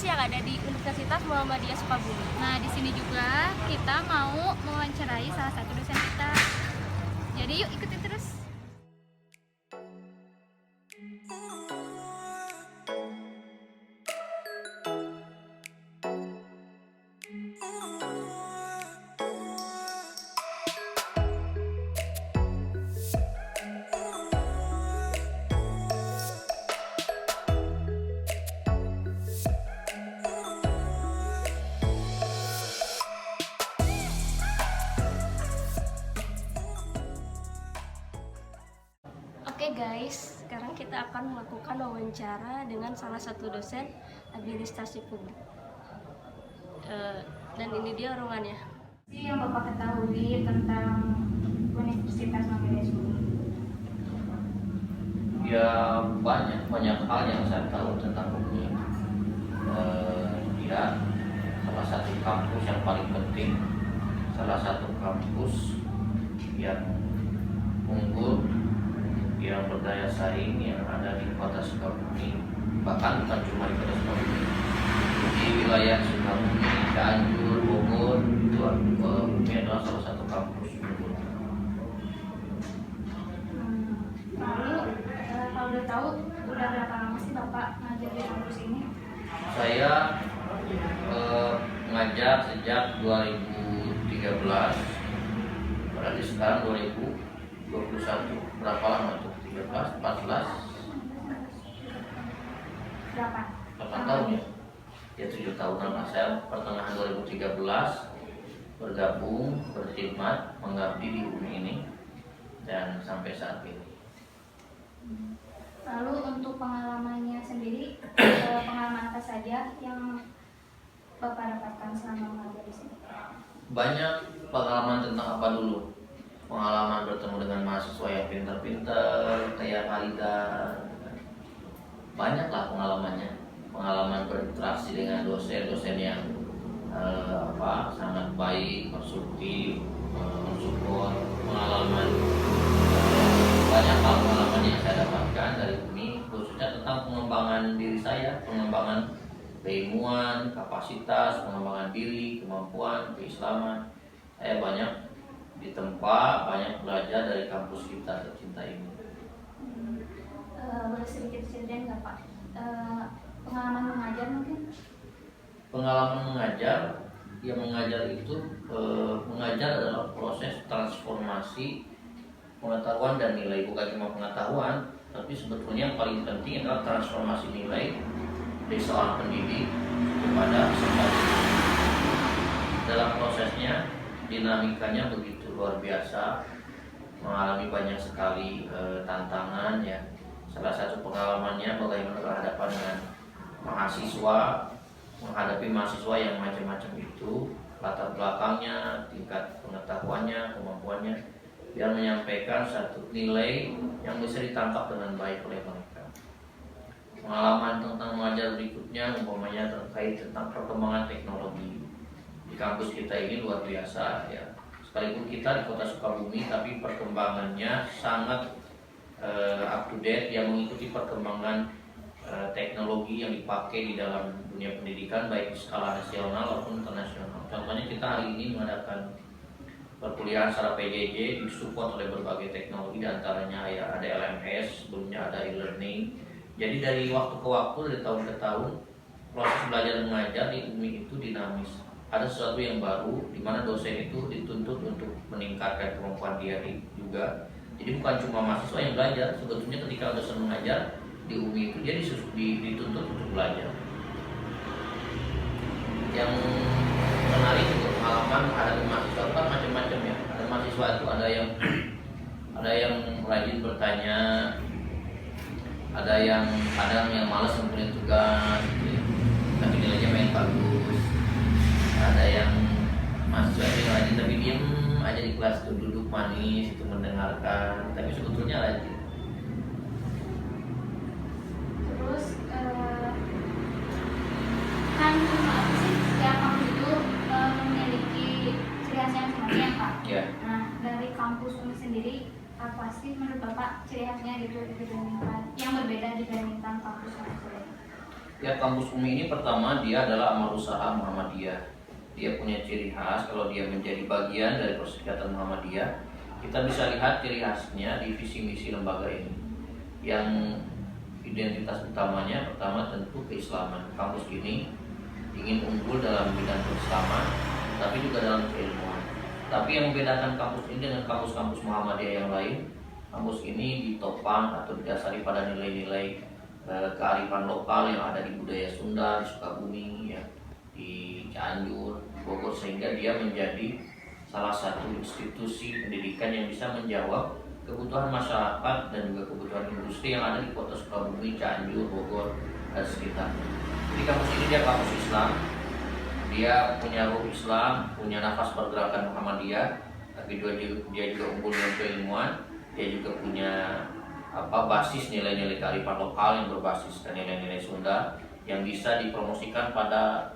kampus yang ada di Universitas Muhammadiyah Sukabumi. Nah, di sini juga kita mau mewawancarai salah satu dosen kita. Jadi yuk ikutin terus. Oke guys, sekarang kita akan melakukan wawancara dengan salah satu dosen administrasi publik. Dan ini dia ruangannya. Yang Bapak ketahui tentang Universitas Muhammadiyah Sukabumi? Ya banyak hal yang saya tahu tentang UMI. Dia salah satu kampus yang paling penting, salah satu kampus yang unggul, yang berdaya saing yang ada di kota Sukabumi, bahkan bukan cuma di kota Sukabumi, di wilayah Sukabumi, Cianjur, Bogor, itu UMI adalah salah satu kampus unggul. Lalu kalau udah tahu, udah berapa lama sih Bapak ngajar di kampus ini? Saya mengajar sejak 2013, berarti sekarang 2021. Berapa lama tuh? 13, 14, Berapa? 8 tahun ya? Ya 7 tahunan lah. Saya pertengahan 2013 bergabung, berkhidmat, mengabdi di UMI ini dan sampai saat ini. Lalu untuk pengalamannya sendiri, pengalaman apa saja yang Bapak dapatkan selama mengajar di sini? Banyak pengalaman tentang apa dulu? Pengalaman bertemu dengan mahasiswa yang pintar-pintar, kayak Halida. Banyaklah pengalamannya. Pengalaman berinteraksi dengan dosen-dosen yang sangat baik, konstruktif, mensupport. Pengalaman banyak hal pengalaman yang saya dapatkan dari UMI, khususnya tentang pengembangan diri saya, pengembangan keilmuan, kapasitas, pengembangan diri, kemampuan, keislaman. Saya banyak ditempa, banyak belajar dari kampus kita tercinta ini. Boleh sedikit ceritain nggak Pak? Pengalaman mengajar mungkin? Pengalaman mengajar, yang mengajar itu mengajar adalah proses transformasi pengetahuan dan nilai, bukan cuma pengetahuan, tapi sebetulnya yang paling penting adalah transformasi nilai dari seorang pendidik kepada sebagai. Dalam prosesnya, dinamikanya begitu luar biasa, mengalami banyak sekali tantangan ya. Salah satu pengalamannya bagaimana berhadapan dengan mahasiswa, menghadapi mahasiswa yang macam-macam itu, latar belakangnya, tingkat pengetahuannya, kemampuannya, biar menyampaikan satu nilai yang bisa ditangkap dengan baik oleh mereka. Pengalaman tentang mengajar berikutnya umpamanya terkait tentang perkembangan teknologi di kampus kita ini luar biasa ya. Sekalipun kita di kota Sukabumi, tapi perkembangannya sangat up to date, yang mengikuti perkembangan teknologi yang dipakai di dalam dunia pendidikan baik di skala nasional maupun internasional. Contohnya kita hari ini mengadakan perkuliahan secara PJJ disupport oleh berbagai teknologi, diantaranya ya ada LMS, sebelumnya ada e-learning. Jadi dari waktu ke waktu, dari tahun ke tahun, proses belajar dan mengajar di UMI itu dinamis. Ada sesuatu yang baru, di mana dosen itu dituntut untuk meningkatkan kemampuan dia juga. Jadi bukan cuma mahasiswa yang belajar, sebetulnya ketika dosen mengajar di UMI itu dia dituntut untuk belajar. Yang menarik untuk pengalaman menghadapi mahasiswa itu kan macam-macam ya. Ada mahasiswa itu ada yang rajin bertanya, ada yang kadang yang malas ngumpulin tugas, gitu ya, tapi nilainya main bagus. Ada yang mahasiswa yang rajin tapi diem aja di kelas itu, duduk manis itu mendengarkan, tapi sebetulnya rajin. Terus kan apa sih, setiap kampus itu memiliki ciri khas yang sama Pak. Ya. Nah, dari kampus UMI sendiri apa sih menurut Bapak ciri khasnya gitu dibandingkan yang berbeda dibandingkan kampus yang lain? Ya, kampus UMI ini pertama dia adalah amal usaha Muhammadiyah. Dia punya ciri khas kalau dia menjadi bagian dari Perserikatan Muhammadiyah. Kita bisa lihat ciri khasnya di visi misi lembaga ini. Yang identitas utamanya pertama tentu keislaman. Kampus ini ingin unggul dalam bidang keislaman, tapi juga dalam keilmuan. Tapi yang membedakan kampus ini dengan kampus-kampus Muhammadiyah yang lain, kampus ini ditopang atau didasari pada nilai-nilai kearifan lokal yang ada di budaya Sunda, di Sukabumi, ya, di Cianjur, Bogor, sehingga dia menjadi salah satu institusi pendidikan yang bisa menjawab kebutuhan masyarakat dan juga kebutuhan industri yang ada di kota Sukabumi, Cianjur, Bogor, dan sekitarnya. Jadi kampus ini dia kampus Islam, dia punya ruh Islam, punya nafas pergerakan Muhammadiyah, tapi dia juga unggul dalam keilmuan, dia juga punya basis nilai-nilai kearifan lokal yang berbasis dan nilai-nilai Sunda yang bisa dipromosikan pada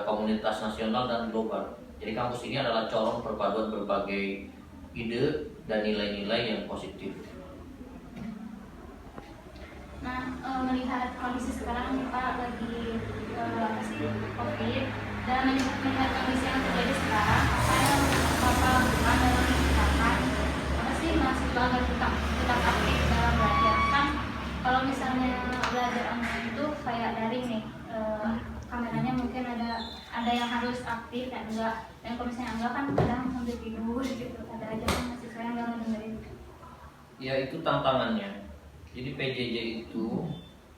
komunitas nasional dan global. Jadi kampus ini adalah corong perpaduan berbagai ide dan nilai-nilai yang positif. Nah, melihat kondisi sekarang nih Pak lagi COVID, dan melihat kondisi yang terjadi sekarang, apa yang Bapak lakukan dalam menciptakan apa sih mahasiswa agar tetap aktif dalam belajar? Kan kalau misalnya belajar online itu kayak daring nih, kameranya mungkin ada yang harus aktif dan enggak, dan kalau misalnya enggak kan kadang sambil tidur gitu, ada aja kan mahasiswa yang enggak ngedengerin. Ya, itu tantangannya. Jadi PJJ itu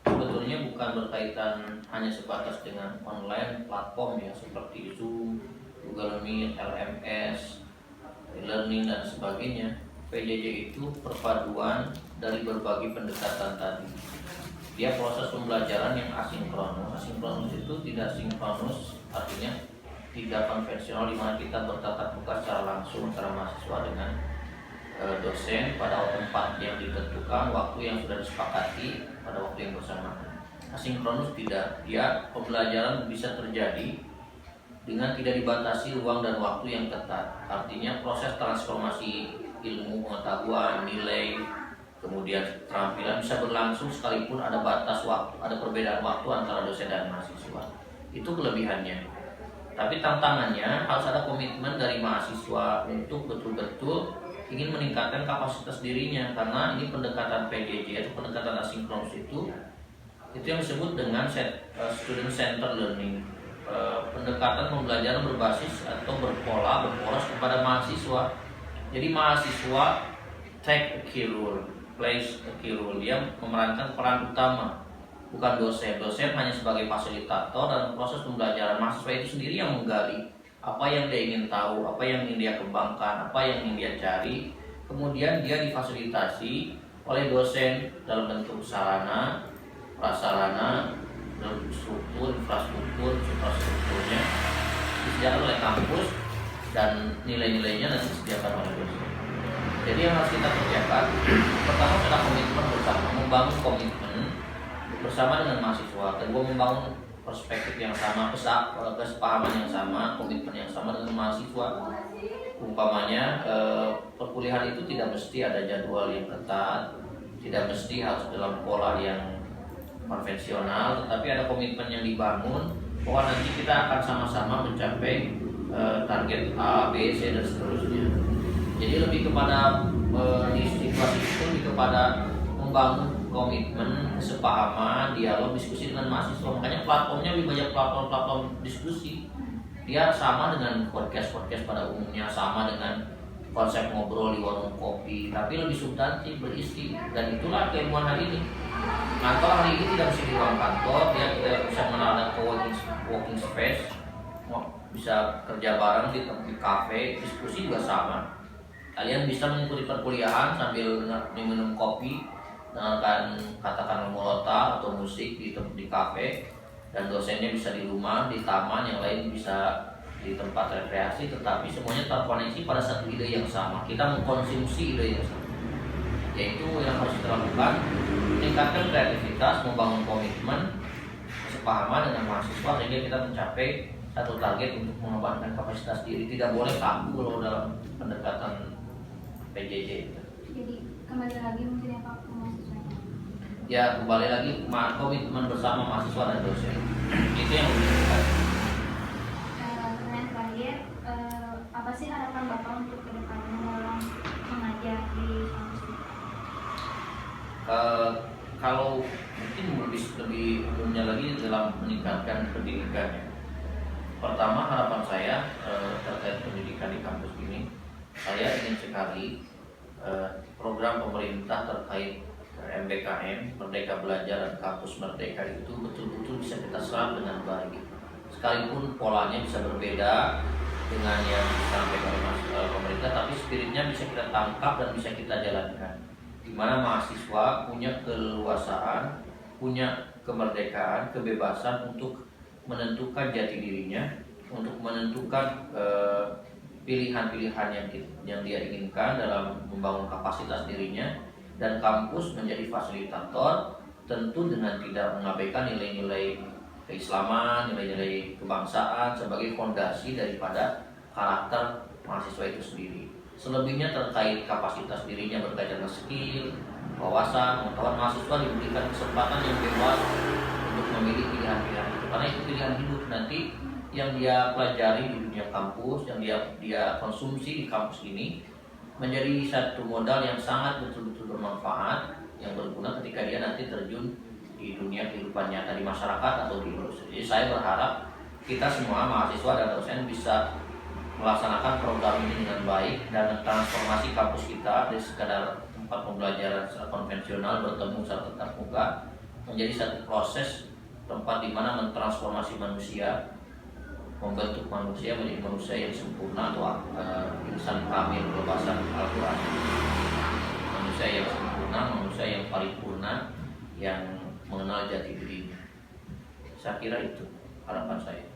sebetulnya bukan berkaitan hanya sebatas dengan online platform ya, seperti Zoom, Google Meet, LMS, e-learning dan sebagainya. PJJ itu perpaduan dari berbagai pendekatan tadi. Dia proses pembelajaran yang asinkronus. Asinkronus itu tidak sinkronus, artinya tidak konvensional di mana kita bertatap muka secara langsung antara mahasiswa dengan dosen pada tempat yang ditentukan, waktu yang sudah disepakati pada waktu yang bersamaan. Asinkronus tidak, dia pembelajaran bisa terjadi dengan tidak dibatasi ruang dan waktu yang ketat. Artinya proses transformasi ilmu, pengetahuan, nilai, kemudian keterampilan bisa berlangsung sekalipun ada batas waktu, ada perbedaan waktu antara dosen dan mahasiswa. Itu kelebihannya. Tapi tantangannya harus ada komitmen dari mahasiswa untuk betul-betul ingin meningkatkan kapasitas dirinya, karena ini pendekatan PJJ atau pendekatan asinkronus itu yang disebut dengan student center learning, pendekatan pembelajaran berbasis atau berporos kepada mahasiswa. Jadi mahasiswa take a key role, plays a key role, dia memerankan peran utama, bukan dosen. Dosen hanya sebagai fasilitator dalam proses pembelajaran. Mahasiswa itu sendiri yang menggali apa yang dia ingin tahu, apa yang ingin dia kembangkan, apa yang ingin dia cari. Kemudian dia difasilitasi oleh dosen dalam bentuk sarana, prasarana, dalam struktur, infrastrukturnya disediakan oleh kampus dan nilai-nilainya nanti disediakan oleh dosen. Jadi yang harus kita kerjakan, pertama adalah komitmen bersama, membangun komitmen bersama dengan mahasiswa. Kedua, membangun perspektif yang sama, kesepahaman yang sama, komitmen yang sama dengan mahasiswa. Umpamanya perkuliahan itu tidak mesti ada jadwal yang ketat, tidak mesti harus dalam pola yang konvensional, tetapi ada komitmen yang dibangun bahwa nanti kita akan sama-sama mencapai target A, B, C dan seterusnya. Jadi lebih kepada di situasi itu lebih kepada membangun komitmen, kesepahaman, dialog, diskusi dengan mahasiswa. Makanya platformnya lebih banyak platform diskusi. Dia sama dengan podcast pada umumnya, sama dengan konsep ngobrol di warung kopi, tapi lebih substantif, berisi. Dan itulah keilmuan hari ini. Kantor hari ini tidak mesti di ruang kantor, dia bisa mengenal ke working space, bisa kerja bareng di kafe, diskusi juga sama. Kalian bisa mengikuti perkuliahan sambil minum kopi, dengarkan katakan molota atau musik di kafe, dan dosennya bisa di rumah, di taman, yang lain bisa di tempat rekreasi, tetapi semuanya terkoneksi pada satu ide yang sama. Kita mengkonsumsi ide yang sama, yaitu yang harus kita lakukan, meningkatkan kreativitas, membangun komitmen, kesepahaman dengan mahasiswa sehingga kita mencapai satu target untuk mengembangkan kapasitas diri. Tidak boleh kaku kalau dalam pendekatan PJJ itu. Jadi kembali lagi mungkin ya Pak ke mahasiswanya. ya kembali lagi komitmen bersama mahasiswa dan dosen. Itu yang lebih dekat. Pertanyaan terakhir, apa sih harapan Bapak untuk kedepannya dalam mengajar di kampus ini? Kalau mungkin lebih umumnya lagi dalam meningkatkan pendidikannya. Pertama, harapan saya terkait pendidikan di kampus ini, saya ingin sekali program pemerintah terkait MBKM, Merdeka Belajar dan Kampus Merdeka itu betul-betul bisa kita serap dengan baik. Sekalipun polanya bisa berbeda dengan yang disampaikan oleh pemerintah, tapi spiritnya bisa kita tangkap dan bisa kita jalankan. Di mana mahasiswa punya keleluasaan, punya kemerdekaan, kebebasan untuk menentukan jati dirinya, untuk menentukan pilihan-pilihan yang dia inginkan dalam membangun kapasitas dirinya, dan kampus menjadi fasilitator, tentu dengan tidak mengabaikan nilai-nilai keislaman, nilai-nilai kebangsaan sebagai fondasi daripada karakter mahasiswa itu sendiri. Selebihnya terkait kapasitas dirinya berkaitan dengan skill, wawasan, pengetahuan, mahasiswa diberikan kesempatan yang bebas untuk memilih pilihan-pilihan itu, karena itu pilihan hidup nanti yang dia pelajari di dunia kampus, yang dia konsumsi di kampus ini menjadi satu modal yang sangat betul-betul bermanfaat, yang berguna ketika dia nanti terjun di dunia kehidupan nyata di masyarakat atau di industri. Jadi saya berharap kita semua mahasiswa dan dosen bisa melaksanakan program ini dengan baik dan transformasi kampus kita dari sekadar tempat pembelajaran secara konvensional bertemu secara tatap muka menjadi satu proses tempat di mana mentransformasi manusia, membentuk manusia menjadi manusia yang sempurna atau insan kamil berbahasan Al-Quran. Manusia yang sempurna, manusia yang paripurna, yang mengenal jati dirinya. Saya kira itu harapan saya.